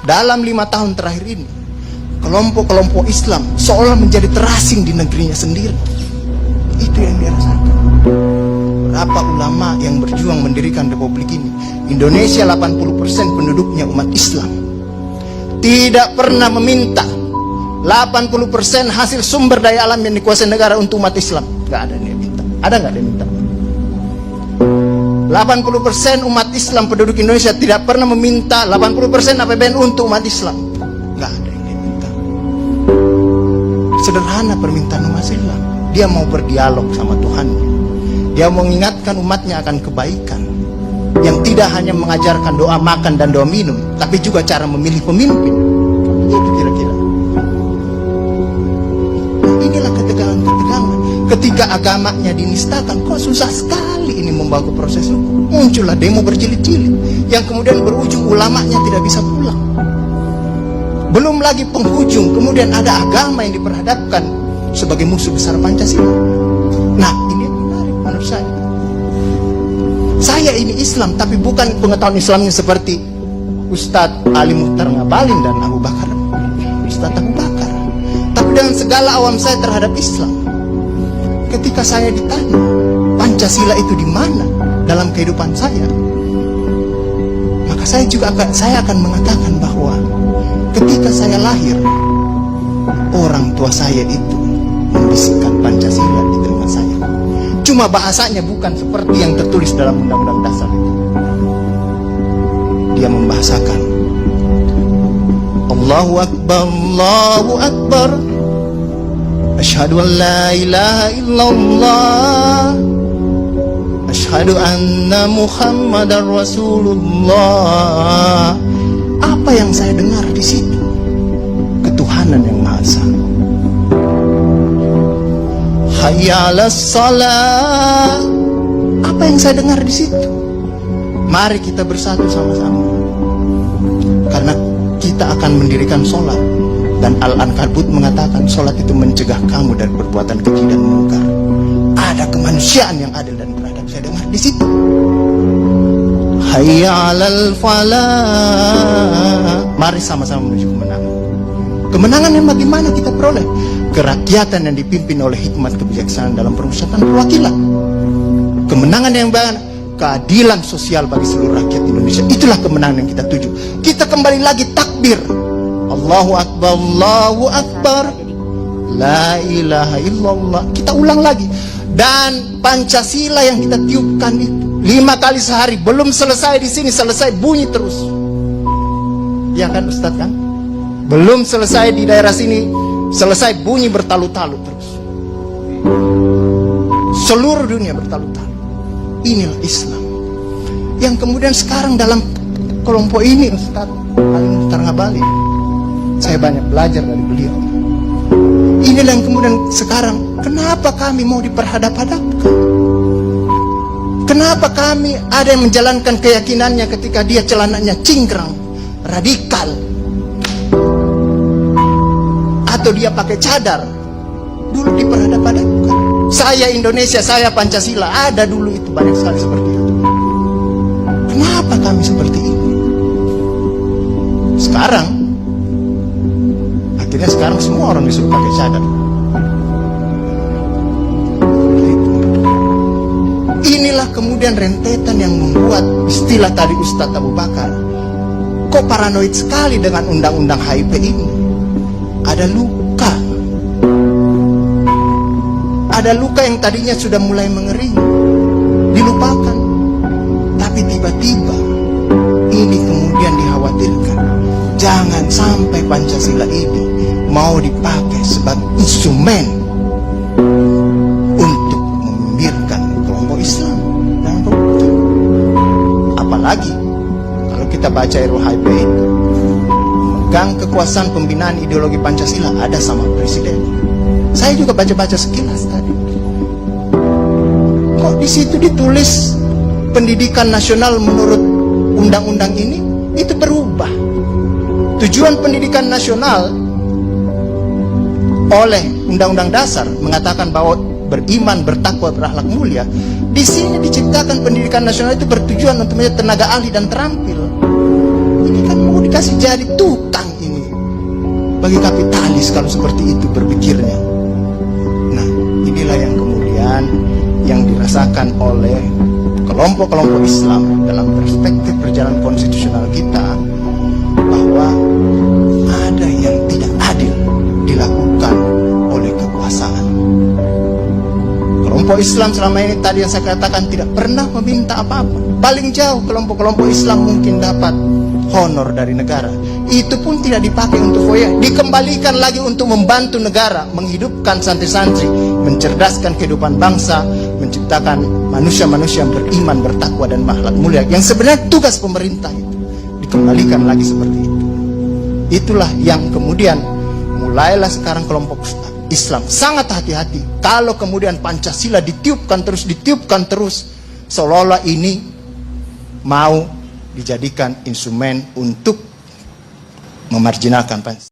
dalam 5 tahun terakhir ini, kelompok-kelompok Islam seolah menjadi terasing di negerinya sendiri. Itu yang dia rasakan. Berapa ulama yang berjuang mendirikan republik ini? Indonesia 80% penduduknya umat Islam. Tidak pernah meminta 80% hasil sumber daya alam yang dikuasai negara untuk umat Islam. Gak ada yang dia minta. Ada gak dia minta? 80% umat Islam penduduk Indonesia tidak pernah meminta 80% APBN untuk umat Islam. Gak ada yang dia minta. Sederhana permintaan umat Islam. Dia mau berdialog sama Tuhannya. Dia mengingatkan umatnya akan kebaikan, yang tidak hanya mengajarkan doa makan dan doa minum, tapi juga cara memilih pemimpin. Itu kira-kira. Inilah ketegangan-ketegangan. Ketika agamanya dinistakan, kok susah sekali ini membawa ke proses hukum. Muncullah demo berjilid-jilid, yang kemudian berujung ulamanya tidak bisa pulang. Belum lagi penghujung, kemudian ada agama yang diperhadapkan sebagai musuh besar Pancasila. Nah, ini menarik menurut saya. Saya ini Islam, tapi bukan pengetahuan Islamnya seperti Ustadz Ali Muhtar Ngabalin dan Abu Bakar, Ustadz Abu Bakar, tapi dengan segala awam saya terhadap Islam. Ketika saya ditanya Pancasila itu di mana dalam kehidupan saya, maka saya akan mengatakan bahwa ketika saya lahir, orang tua saya itu membisikkan Pancasila di telinga saya. Cuma bahasanya bukan seperti yang tertulis dalam Undang-Undang Dasar itu. Dia membahasakan Allahu Akbar, Allahu Akbar, asyhadu an la ilaha illallah, asyhadu anna Muhammadar Rasulullah. Apa yang saya dengar di situ? Ketuhanan yang Maha Esa. Hayya 'alas shalah. Apa yang saya dengar di situ? Mari kita bersatu sama-sama, karena kita akan mendirikan sholat. Dan Al-Ankabut mengatakan sholat itu mencegah kamu dari perbuatan keji dan mungkar. Ada kemanusiaan yang adil dan beradab. Saya dengar di situ. Hayya 'alal falah. Mari sama-sama menuju kemenangan. Kemenangan yang bagaimana kita peroleh? Kerakyatan yang dipimpin oleh hikmat kebijaksanaan dalam permusyawaratan perwakilan. Kemenangan yang bagaimana? Keadilan sosial bagi seluruh rakyat Indonesia. Itulah kemenangan yang kita tuju. Kita kembali lagi takbir, Allahu Akbar, Allahu Akbar, la ilaha illallah. Kita ulang lagi. Dan Pancasila yang kita tiupkan itu 5 kali sehari, belum selesai di sini, selesai bunyi terus. Ya kan Ustadz kan? Belum selesai di daerah sini, selesai bunyi bertalu-talu terus. Seluruh dunia bertalu-talu. Inilah Islam. Yang kemudian sekarang dalam kelompok ini Ustadz Ali Muhtar Ngabalin, saya banyak belajar dari beliau. Inilah yang kemudian sekarang, kenapa kami mau diperhadap-hadapkan? Kenapa kami ada yang menjalankan keyakinannya ketika dia celananya cingkrang, radikal, atau dia pakai cadar, dulu diperhadap-hadapkan. Saya Indonesia, saya Pancasila, ada dulu itu banyak sekali seperti itu. Kenapa kami seperti ini? Sekarang akhirnya semua orang disuruh pakai cadar. Inilah kemudian rentetan yang membuat istilah tadi Ustadz Abu Bakar, kok paranoid sekali dengan undang-undang HIP ini. Ada luka. Ada luka yang tadinya sudah mulai mengering, dilupakan. Tapi tiba-tiba ini kemudian dikhawatirkan, jangan sampai Pancasila ini mau dipakai sebagai instrumen untuk membiarkan kelompok Islam dan kelompok. Apalagi kalau kita baca RUHP itu, megang kekuasaan pembinaan ideologi Pancasila ada sama presiden. Saya juga baca-baca sekilas tadi. Kok di situ ditulis pendidikan nasional menurut undang-undang ini itu berubah. Tujuan pendidikan nasional oleh Undang-Undang Dasar mengatakan bahwa beriman, bertakwa, berakhlak mulia. Di sini diciptakan pendidikan nasional itu bertujuan untuk menjadi tenaga ahli dan terampil. Ini kan mudah. mau dikasih jadi tukang ini bagi kapitalis kalau seperti itu berpikirnya. Nah, inilah yang kemudian yang dirasakan oleh kelompok-kelompok Islam dalam perspektif perjalanan konstitusional kita, bahwa ada yang tidak adil dilakukan oleh kekuasaan. Kelompok Islam selama ini tadi yang saya katakan tidak pernah meminta apa-apa. Paling jauh kelompok-kelompok Islam mungkin dapat honor dari negara. Itu pun tidak dipakai untuk foya, dikembalikan lagi untuk membantu negara, menghidupkan santri-santri, mencerdaskan kehidupan bangsa, menciptakan manusia-manusia yang beriman, bertakwa dan akhlak mulia. Yang sebenarnya tugas pemerintah itu dikembalikan lagi seperti itu. Itulah yang kemudian mulailah sekarang kelompok Islam sangat hati-hati kalau kemudian Pancasila ditiupkan terus, seolah-olah ini mau dijadikan instrumen untuk memarjinalkan Pancasila.